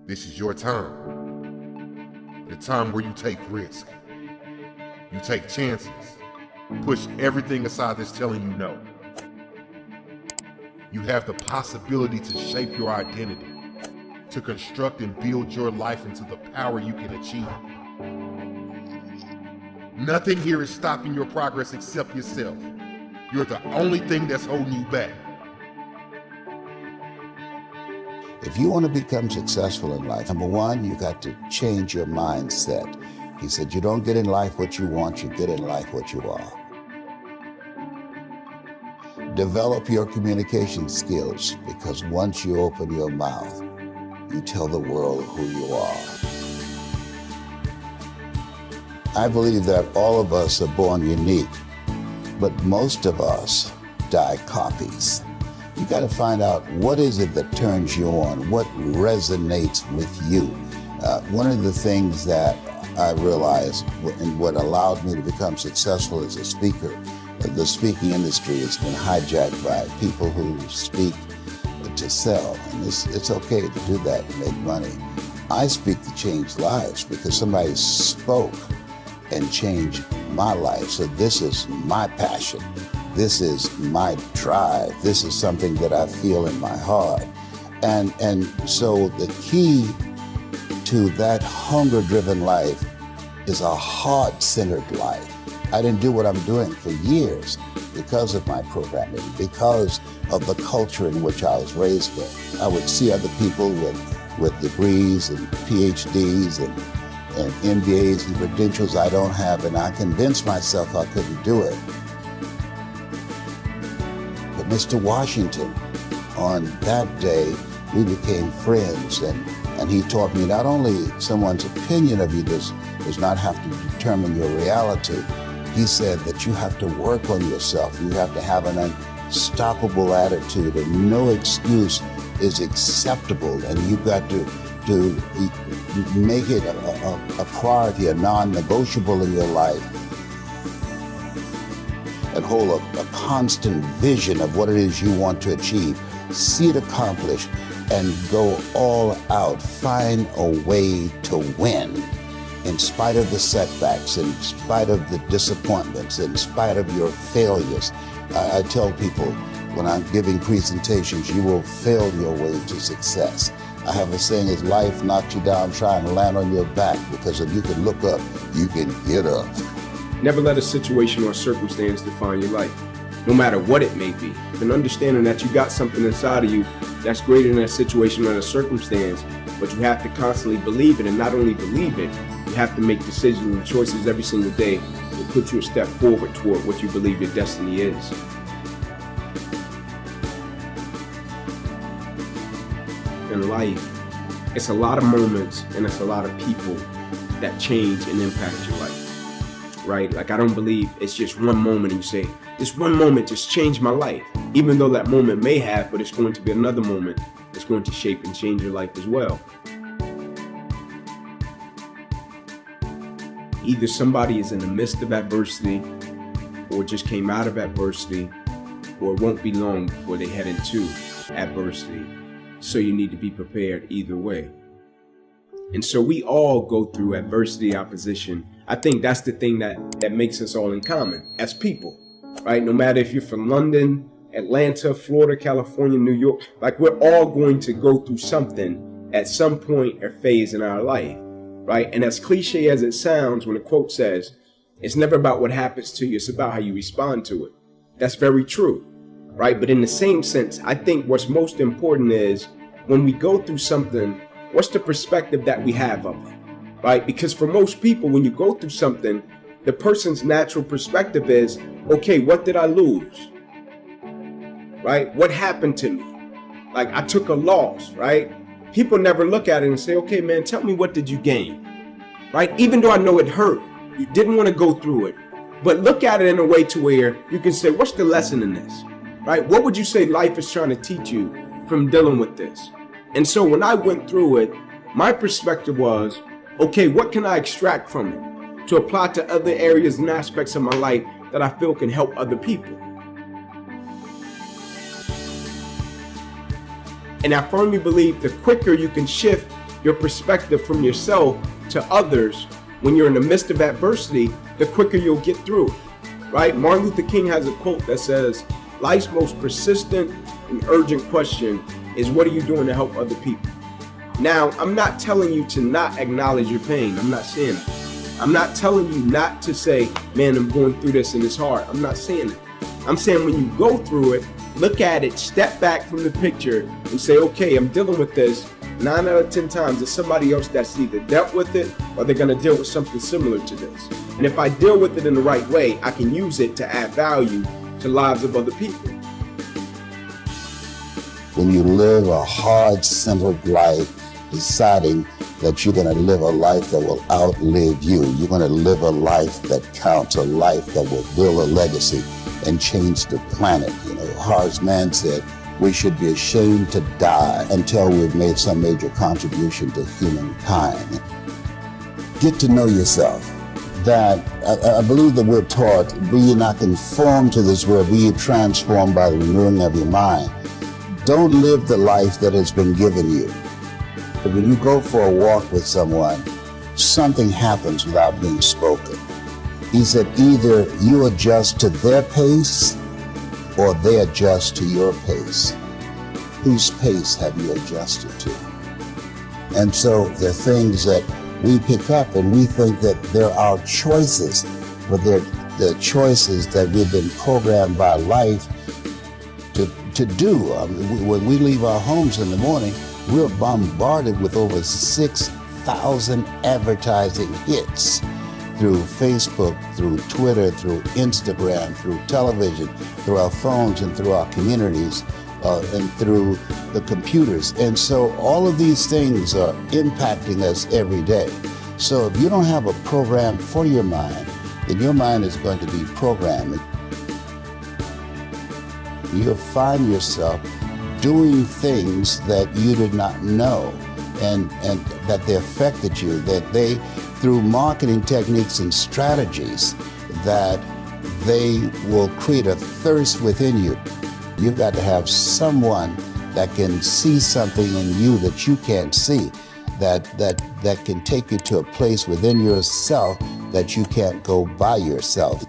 This is your time. The time where you take risk. You take chances. Push everything aside that's telling you no. You have the possibility to shape your identity, to construct and build your life into the power you can achieve. Nothing here is stopping your progress except yourself. You're the only thing that's holding you back. If you want to become successful in life, number one, you got to change your mindset. He said, you don't get in life what you want, you get in life what you are. Develop your communication skills, because once you open your mouth, you tell the world who you are. I believe that all of us are born unique, but most of us die copies. You got to find out what is it that turns you on, what resonates with you. One of the things that I realized and what allowed me to become successful as a speaker, the speaking industry has been hijacked by people who speak to sell, and it's okay to do that and make money. I speak to change lives because somebody spoke and changed my life. So this is my passion. This is my drive. This is something that I feel in my heart. And so the key to that hunger-driven life is a heart-centered life. I didn't do what I'm doing for years because of my programming, because of the culture in which I was raised with. I would see other people with degrees and PhDs and MBAs and credentials I don't have, and I convinced myself I couldn't do it. But Mr. Washington, on that day, we became friends, and he taught me not only someone's opinion of you does not have to determine your reality. He said that you have to work on yourself. You have to have an unstoppable attitude, and no excuse is acceptable, and you've got to make it a priority, a non-negotiable in your life, and hold a constant vision of what it is you want to achieve. See it accomplished and go all out. Find a way to win in spite of the setbacks, in spite of the disappointments, in spite of your failures. I tell people when I'm giving presentations, you will fail your way to success. I have a saying, is life knocks you down, trying to land on your back, because if you can look up, you can get up. Never let a situation or circumstance define your life, no matter what it may be. And understanding that you got something inside of you that's greater than that situation or that circumstance, but you have to constantly believe it, and not only believe it, you have to make decisions and choices every single day to put you a step forward toward what you believe your destiny is. In life, it's a lot of moments and it's a lot of people that change and impact your life, right? Like, I don't believe it's just one moment and you say, this one moment just changed my life. Even though that moment may have, but it's going to be another moment that's going to shape and change your life as well. Either somebody is in the midst of adversity or just came out of adversity, or it won't be long before they head into adversity. So you need to be prepared either way. And so we all go through adversity, opposition. I think that's the thing that makes us all in common as people, right? No matter if you're from London, Atlanta, Florida, California, New York, like, we're all going to go through something at some point or phase in our life, right? And as cliche as it sounds, when a quote says, it's never about what happens to you, it's about how you respond to it. That's very true, right? But in the same sense, I think what's most important is when we go through something, what's the perspective that we have of it, right? Because for most people, when you go through something, the person's natural perspective is, okay, what did I lose? Right? What happened to me? Like, I took a loss, right? People never look at it and say, okay, man, tell me, what did you gain? Right? Even though I know it hurt, you didn't want to go through it, but look at it in a way to where you can say, what's the lesson in this? Right? What would you say life is trying to teach you from dealing with this? And so when I went through it, my perspective was, okay, what can I extract from it to apply to other areas and aspects of my life that I feel can help other people? And I firmly believe the quicker you can shift your perspective from yourself to others when you're in the midst of adversity, the quicker you'll get through it, right? Martin Luther King has a quote that says, life's most persistent and urgent question is, what are you doing to help other people? Now, I'm not telling you to not acknowledge your pain. I'm not saying that. I'm not telling you not to say, man, I'm going through this and it's hard. I'm not saying that. I'm saying when you go through it, look at it, step back from the picture and say, okay, I'm dealing with this. 9 out of 10 times, there's somebody else that's either dealt with it or they're going to deal with something similar to this. And if I deal with it in the right way, I can use it to add value to lives of other people. When you live a hard-centered life, deciding that you're going to live a life that will outlive you, you're going to live a life that counts, a life that will build a legacy and change the planet. You know, Horace Mann said, we should be ashamed to die until we've made some major contribution to humankind. Get to know yourself. That I believe that we're taught, be ye not conformed to this world, be ye transformed by the renewing of your mind. Don't live the life that has been given you. But when you go for a walk with someone, something happens without being spoken. He said either you adjust to their pace or they adjust to your pace. Whose pace have you adjusted to? And so there are things that we pick up and we think that they're our choices, but they're the choices that we've been programmed by life to do. When we leave our homes in the morning, we're bombarded with over 6,000 advertising hits through Facebook, through Twitter, through Instagram, through television, through our phones and through our communities, and through the computers. And so all of these things are impacting us every day. So if you don't have a program for your mind, then your mind is going to be programming. You'll find yourself doing things that you did not know and that they affected you, that they, through marketing techniques and strategies, that they will create a thirst within you. You've got to have someone that can see something in you that you can't see, that can take you to a place within yourself that you can't go by yourself.